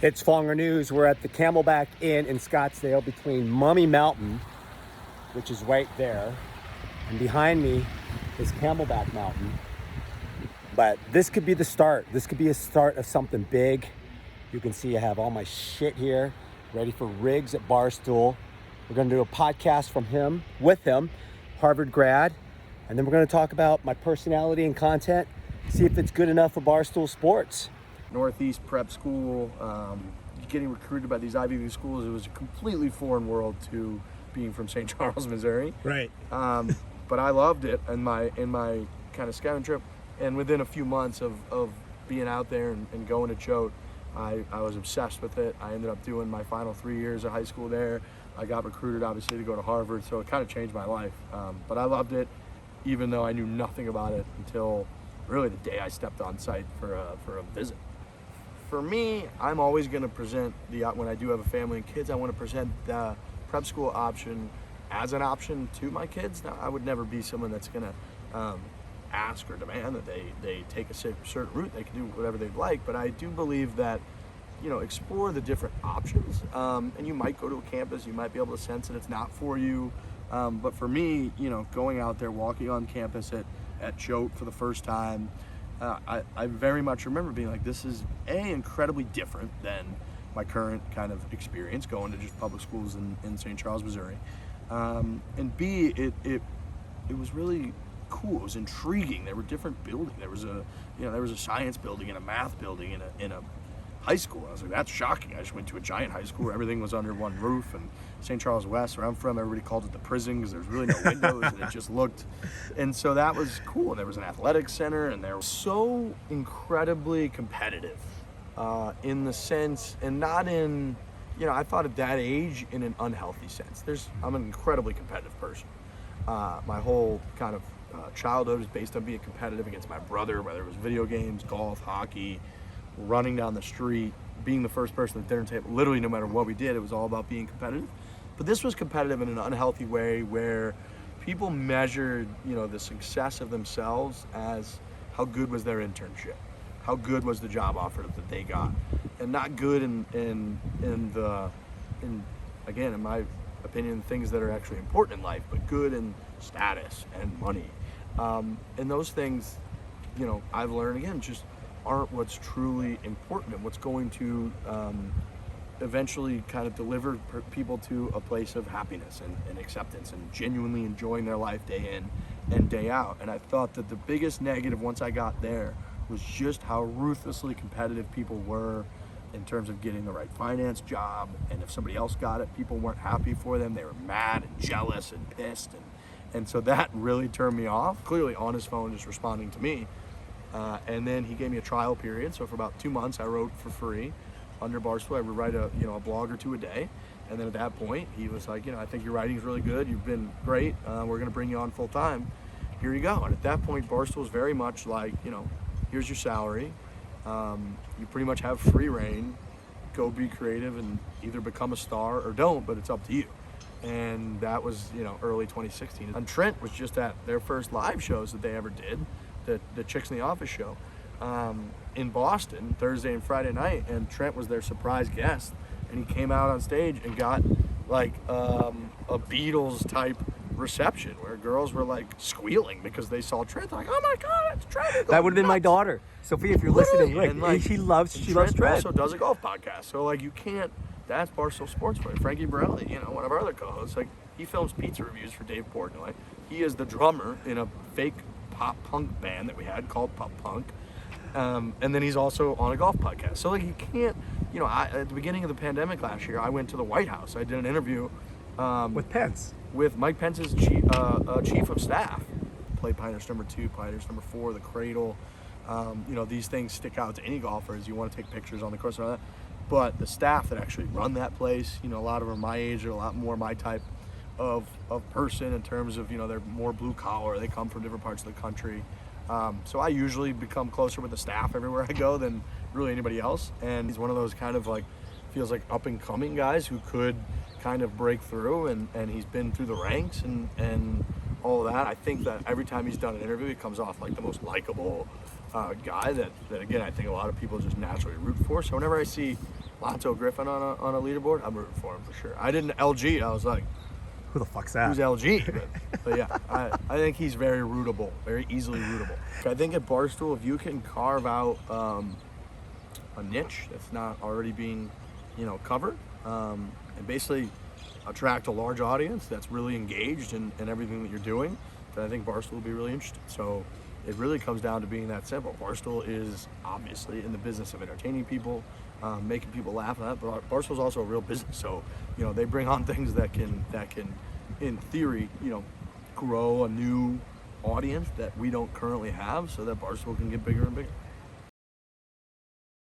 It's Fonger News. We're at the Camelback Inn in Scottsdale between Mummy Mountain, which is right there, and behind me is Camelback Mountain. But this could be the start. This could be a start of something big. You can see I have all my shit here, ready for Riggs at Barstool. We're gonna do a podcast with him, Harvard grad, and then we're gonna talk about my personality and content, see if it's good enough for Barstool Sports. Northeast prep school, getting recruited by these Ivy League schools. It was a completely foreign world to being from St. Charles, Missouri. Right. But I loved it in my kind of scouting trip. And within a few months of being out there and going to Choate, I was obsessed with it. I ended up doing my final 3 years of high school there. I got recruited, obviously, to go to Harvard, so it kind of changed my life. But I loved it, even though I knew nothing about it until really the day I stepped on site for a visit. For me, I'm always going to present when I do have a family and kids, I want to present the prep school option as an option to my kids. Now, I would never be someone that's going to ask or demand that they take a certain route. They can do whatever they'd like, but I do believe that, explore the different options. And you might go to a campus, you might be able to sense that it's not for you. But for me, going out there, walking on campus at Choate for the first time, I very much remember being like, this is incredibly different than my current kind of experience going to just public schools in St. Charles, Missouri. And B, it was really cool. It was intriguing. There were different buildings. There was a science building and a math building in a high school. I was like, that's shocking. I just went to a giant high school where everything was under one roof. And St. Charles West, where I'm from, everybody called it the prison because there's really no windows and it just looked. And so that was cool. And there was an athletics center, and they were so incredibly competitive in the sense, and not in, I thought at that age in an unhealthy sense. I'm an incredibly competitive person. My whole kind of childhood was based on being competitive against my brother, whether it was video games, golf, hockey, running down the street, being the first person at the dinner table. Literally, no matter what we did, it was all about being competitive. But this was competitive in an unhealthy way where people measured, the success of themselves as how good was their internship, how good was the job offer that they got, and not good in my opinion, things that are actually important in life, but good in status and money. And those things, I've learned, again, just aren't what's truly important and what's going to eventually kind of deliver people to a place of happiness and acceptance and genuinely enjoying their life day in and day out. And I thought that the biggest negative once I got there was just how ruthlessly competitive people were in terms of getting the right finance job. And if somebody else got it, people weren't happy for them. They were mad and jealous and pissed. And so that really turned me off. Clearly on his phone, just responding to me. And then he gave me a trial period. So for about 2 months, I wrote for free under Barstool. I would write a blog or two a day. And then at that point, he was like, I think your writing's really good. You've been great. We're going to bring you on full time. Here you go. And at that point, Barstool was very much like, here's your salary. You pretty much have free reign. Go be creative and either become a star or don't, but it's up to you. And that was, early 2016. And Trent was just at their first live shows that they ever did, the Chicks in the Office show, in Boston, Thursday and Friday night. And Trent was their surprise guest. And he came out on stage and got like a Beatles type reception where girls were like squealing because they saw Trent. They're like, oh my God, it's Trent. That would have been my daughter, Sophia, if you're listening. She loves Trent. Also does a golf podcast. So like you can't. That's Barstool Sports for you. Frankie Borelli, one of our other co-hosts, like he films pizza reviews for Dave Portnoy. He is the drummer in a fake pop punk band that we had called Pop Punk. And then he's also on a golf podcast. So like you can't, at the beginning of the pandemic last year, I went to the White House. I did an interview with Pence. With Mike Pence's chief of staff. Play Pinehurst number 2, Pinehurst number 4, the Cradle. These things stick out to any golfers. You want to take pictures on the course and all that. But the staff that actually run that place, a lot of them are my age, or a lot more my type of person in terms of, they're more blue collar. They come from different parts of the country. So I usually become closer with the staff everywhere I go than really anybody else. And he's one of those kind of like, feels like up and coming guys who could kind of break through, and he's been through the ranks and all of that. I think that every time he's done an interview, he comes off like the most likable guy that again, I think a lot of people just naturally root for. So whenever I see Lonzo Griffin on a leaderboard, I'm rooting for him for sure. I didn't LG. I was like, Who the fuck's that? who's LG? But yeah, I think he's very rootable, very easily rootable. I think at Barstool, if you can carve out a niche that's not already being, covered, and basically attract a large audience that's really engaged in everything that you're doing, then I think Barstool will be really interesting. So it really comes down to being that simple. Barstool is obviously in the business of entertaining people, making people laugh and that, but Barstool's also a real business. So, they bring on things that can, in theory, grow a new audience that we don't currently have, so that Barstool can get bigger and bigger.